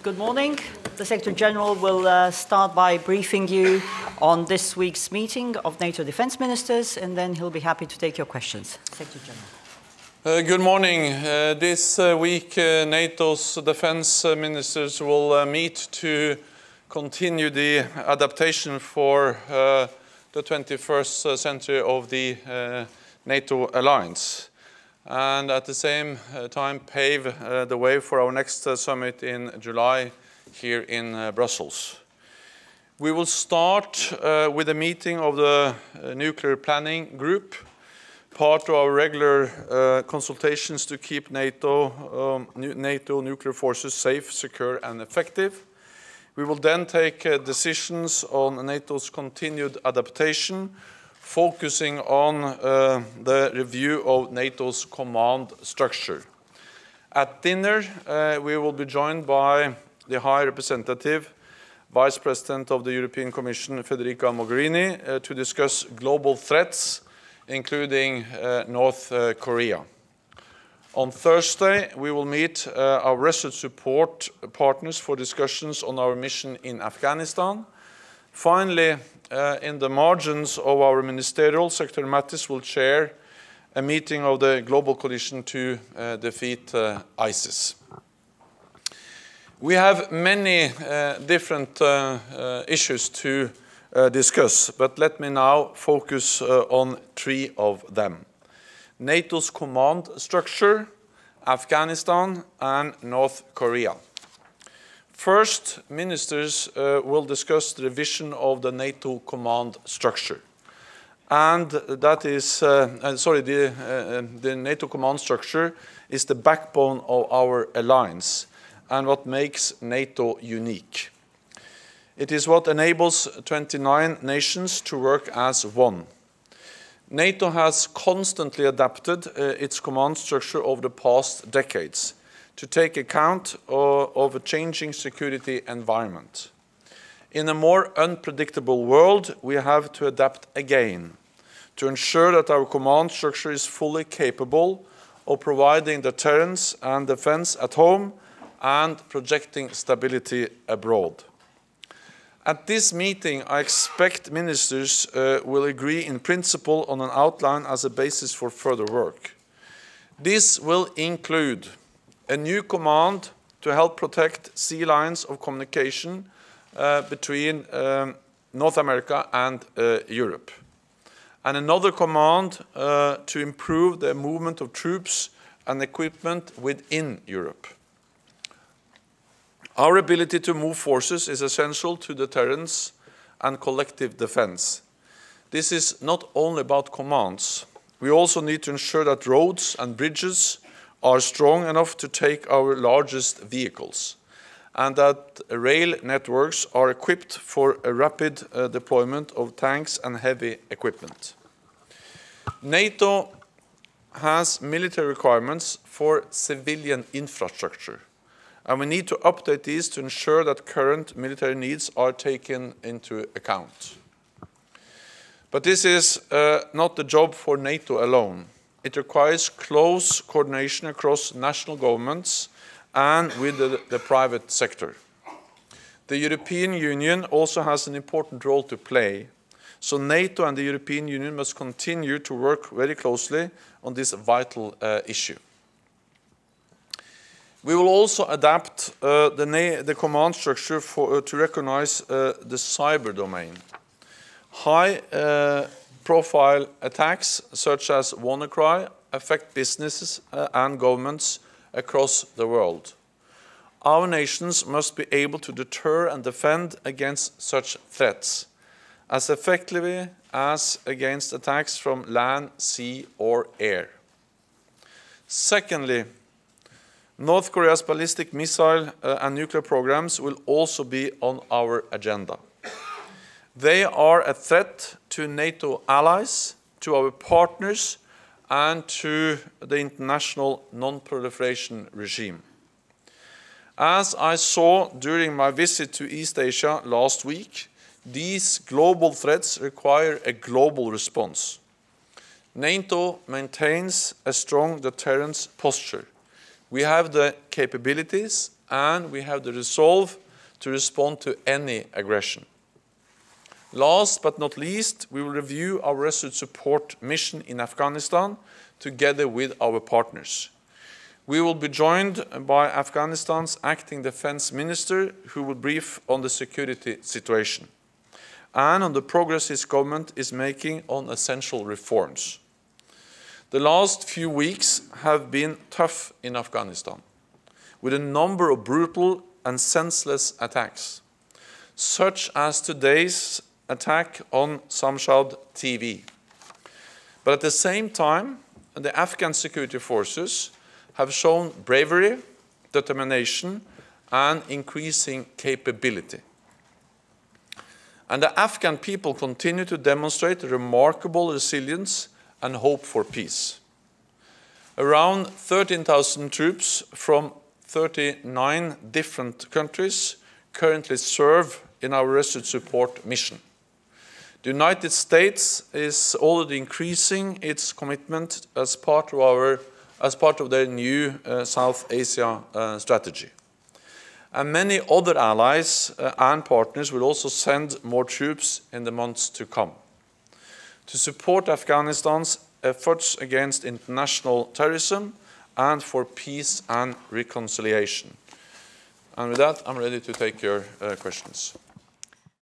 Good morning. The Secretary General will start by briefing you on this week's meeting of NATO defense ministers, and then he'll be happy to take your questions. Secretary General. Good morning. This week, NATO's defense ministers will meet to continue the adaptation for the 21st century of the NATO alliance, and at the same time pave the way for our next summit in July here in Brussels. We will start with a meeting of the nuclear planning group, part of our regular consultations to keep NATO nuclear forces safe, secure and effective. We will then take decisions on NATO's continued adaptation, focusing on the review of NATO's command structure. At dinner, we will be joined by the High Representative, Vice President of the European Commission, Federica Mogherini, to discuss global threats, including North Korea. On Thursday, we will meet our research support partners for discussions on our mission in Afghanistan. Finally, in the margins of our ministerial, Secretary Mattis will chair a meeting of the Global Coalition to defeat ISIS. We have many different issues to discuss, but let me now focus on three of them: NATO's command structure, Afghanistan, and North Korea. First, ministers will discuss the revision of the NATO command structure. And that is, the NATO command structure is the backbone of our alliance and what makes NATO unique. It is what enables 29 nations to work as one. NATO has constantly adapted its command structure over the past decades to take account of a changing security environment. In a more unpredictable world, we have to adapt again to ensure that our command structure is fully capable of providing deterrence and defense at home and projecting stability abroad. At this meeting, I expect ministers will agree in principle on an outline as a basis for further work. This will include a new command to help protect sea lines of communication between North America and Europe, and another command to improve the movement of troops and equipment within Europe. Our ability to move forces is essential to deterrence and collective defense. This is not only about commands. We also need to ensure that roads and bridges are strong enough to take our largest vehicles, and that rail networks are equipped for a rapid deployment of tanks and heavy equipment. NATO has military requirements for civilian infrastructure, and we need to update these to ensure that current military needs are taken into account. But this is not the job for NATO alone. It requires close coordination across national governments and with the private sector. The European Union also has an important role to play, so NATO and the European Union must continue to work very closely on this vital issue. We will also adapt the command structure to recognize the cyber domain. High-profile attacks such as WannaCry affect businesses and governments across the world. Our nations must be able to deter and defend against such threats as effectively as against attacks from land, sea, or air. Secondly, North Korea's ballistic missile and nuclear programs will also be on our agenda. They are a threat to NATO allies, to our partners, and to the international non-proliferation regime. As I saw during my visit to East Asia last week, these global threats require a global response. NATO maintains a strong deterrence posture. We have the capabilities and we have the resolve to respond to any aggression. Last but not least, we will review our resolute support mission in Afghanistan together with our partners. We will be joined by Afghanistan's acting defense minister, who will brief on the security situation and on the progress his government is making on essential reforms. The last few weeks have been tough in Afghanistan, with a number of brutal and senseless attacks, such as today's attack on Samshad TV. But at the same time, the Afghan security forces have shown bravery, determination, and increasing capability. And the Afghan people continue to demonstrate remarkable resilience and hope for peace. Around 13,000 troops from 39 different countries currently serve in our resolute support mission. The United States is already increasing its commitment as part of their new South Asia strategy. And many other allies and partners will also send more troops in the months to come to support Afghanistan's efforts against international terrorism and for peace and reconciliation. And with that, I'm ready to take your questions.